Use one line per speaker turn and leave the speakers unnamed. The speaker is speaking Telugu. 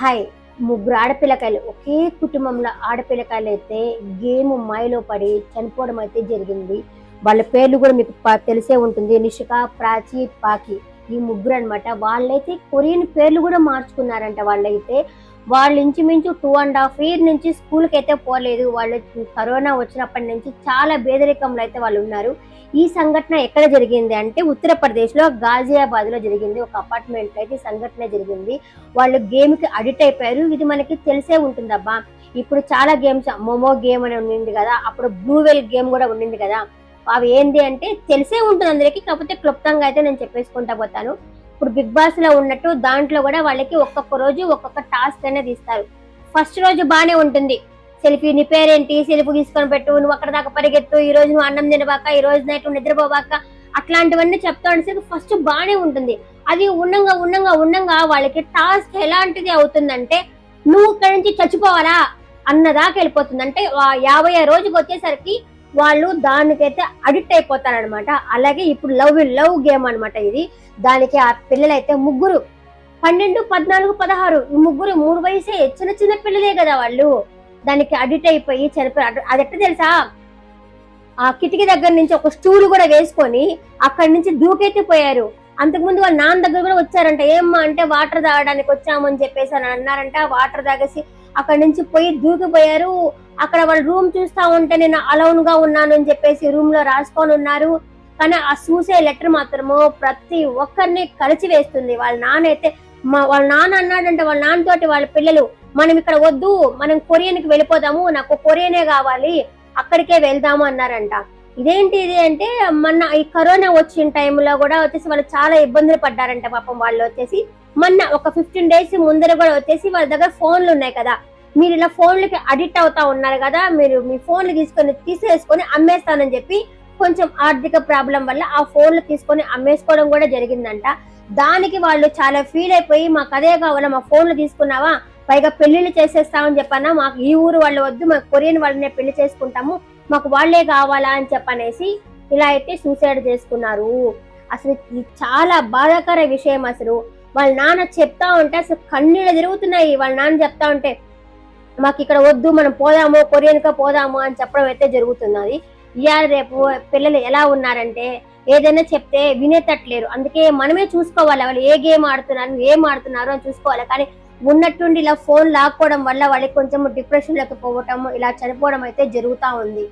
హాయ్. ముగ్గురు ఆడపిల్లకాయలు ఒకే కుటుంబంలో ఆడపిల్లకాయలు అయితే గేమ్ మాయలో పడి చనిపోవడం అయితే జరిగింది. వాళ్ళ పేర్లు కూడా మీకు తెలిసే ఉంటుంది. నిషిక, ప్రాచి, పాకి. ఈ ముగ్గురు అనమాట. వాళ్ళైతే కొరియన్ పేర్లు కూడా మార్చుకున్నారంట వాళ్ళైతే. వాళ్ళు ఇంచుమించు 2½ ఇయర్ నుంచి స్కూల్కి అయితే పోలేదు. వాళ్ళు కరోనా వచ్చినప్పటి నుంచి చాలా పేదరికంలో అయితే వాళ్ళు ఉన్నారు. ఈ సంఘటన ఎక్కడ జరిగింది అంటే ఉత్తరప్రదేశ్లో గాజియాబాద్లో జరిగింది. ఒక అపార్ట్మెంట్లో అయితే సంఘటన జరిగింది. వాళ్ళు గేమ్కి అడిక్ట్ అయిపోయారు. ఇది మనకి తెలిసే ఉంటుందబ్బా. ఇప్పుడు చాలా గేమ్స్, మోమో గేమ్ అని ఉండింది కదా, అప్పుడు బ్లూవెల్ గేమ్ కూడా ఉండింది కదా. అవి ఏంది అంటే తెలిసే ఉంటుంది అందరికీ, కాకపోతే క్లుప్తంగా అయితే నేను చెప్పేసుకుంటా పోతాను. ఇప్పుడు బిగ్ బాస్ లో ఉన్నట్టు దాంట్లో కూడా వాళ్ళకి ఒక్కొక్క రోజు ఒక్కొక్క టాస్క్ అనేది ఇస్తారు. ఫస్ట్ రోజు బానే ఉంటుంది. సెల్ఫీ, నీ పేరేంటి, సెల్ఫీ తీసుకొని పెట్టు, నువ్వు అక్కడ దాకా పరిగెత్తు, ఈ రోజు నువ్వు అన్నం తినబాక, ఈ రోజు నైట్ నిద్రపోబాక, అట్లాంటివన్నీ చెప్తా ఉండేసరికి ఫస్ట్ బానే ఉంటుంది. అది ఉన్నంగా ఉన్నంగా ఉన్నంగా వాళ్ళకి టాస్క్ ఎలాంటిది అవుతుందంటే, నువ్వు ఇక్కడి నుంచి చచ్చిపోవాలా అన్నదాకా వెళ్ళిపోతుంది. అంటే 50వ రోజుకి వచ్చేసరికి వాళ్ళు దానికైతే అడిక్ట్ అయిపోతారనమాట. అలాగే ఇప్పుడు లవ్ గేమ్ అనమాట ఇది. దానికి ఆ పిల్లలైతే ముగ్గురు 12, 14, 16 ఈ ముగ్గురు 3 వయసే, చిన్న చిన్న పిల్లలే కదా వాళ్ళు. దానికి అడిక్ట్ అయిపోయి చనిపోయారు. అది ఎట్లా తెలుసా, ఆ కిటికీ దగ్గర నుంచి ఒక స్టూల్ కూడా వేసుకొని అక్కడి నుంచి దూకైతే పోయారు. అంతకుముందు వాళ్ళ నాన్న దగ్గర కూడా వచ్చారంట. ఏమ్మా అంటే వాటర్ తాగడానికి వచ్చామని చెప్పేసి అని అన్నారంట. వాటర్ తాగేసి అక్కడి నుంచి పోయి దూకిపోయారు. అక్కడ వాళ్ళ రూమ్ చూస్తా ఉంటే నేను అలౌన్ గా ఉన్నాను అని చెప్పేసి రూమ్ లో రాసుకొని ఉన్నారు. కానీ ఆ చూసే లెటర్ మాత్రము ప్రతి ఒక్కరిని కలిసి వేస్తుంది. వాళ్ళ నాన్న అయితే వాళ్ళ నాన్న అన్నాడంటే వాళ్ళ నాన్నతోటి వాళ్ళ పిల్లలు, మనం ఇక్కడ వద్దు, మనం కొరియన్ కి వెళ్ళిపోదాము, నాకు కొరియనే కావాలి, అక్కడికే వెళ్దాము అన్నారంట. ఇదేంటి ఇది అంటే, మొన్న ఈ కరోనా వచ్చిన టైంలో కూడా వచ్చేసి వాళ్ళు చాలా ఇబ్బందులు పడ్డారంట పాపం. వాళ్ళు వచ్చేసి మొన్న ఒక 15 days ముందర కూడా వచ్చేసి వాళ్ళ దగ్గర ఫోన్లు ఉన్నాయి కదా, మీరు ఇలా ఫోన్లకి అడిక్ట్ అవుతా ఉన్నారు కదా, మీరు మీ ఫోన్లు తీసేసుకొని అమ్మేస్తానని చెప్పి కొంచెం ఆర్థిక ప్రాబ్లం వల్ల ఆ ఫోన్లు తీసుకొని అమ్మేసుకోవడం కూడా జరిగిందంట. దానికి వాళ్ళు చాలా ఫీల్ అయిపోయి, మాకు అదే కావాలా, మా ఫోన్లు తీసుకున్నావా, పైగా పెళ్లిళ్ళు చేసేస్తామని చెప్పన్నా, మాకు ఈ ఊరు వాళ్ళు వద్దు, మాకు కొరియన్ వాళ్ళనే పెళ్లి చేసుకుంటాము, మాకు వాళ్లే కావాలా అని చెప్పనేసి ఇలా అయితే సూసైడ్ చేసుకున్నారు. అసలు ఇది చాలా బాధాకర విషయం. అసలు వాళ్ళ నాన్న చెప్తా ఉంటే అసలు కన్నీళ్ళు తిరుగుతున్నాయి. వాళ్ళ నాన్న చెప్తా ఉంటే, మాకు ఇక్కడ వద్దు, మనం పోదాము, కొరియన్ కా పోదాము అని చెప్పడం అయితే జరుగుతున్నది. ఇవాళ రేపు పిల్లలు ఎలా ఉన్నారంటే ఏదైనా చెప్తే వినేటట్లేరు. అందుకే మనమే చూసుకోవాలి, వాళ్ళు ఏ గేమ్ ఆడుతున్నారు, ఏం ఆడుతున్నారు అని చూసుకోవాలి. కానీ ఉన్నట్టుండి ఇలా ఫోన్ లాక్కోవడం వల్ల వాళ్ళకి కొంచెం డిప్రెషన్ లోకి పోవటం, ఇలా చనిపోవడం అయితే జరుగుతా ఉంది.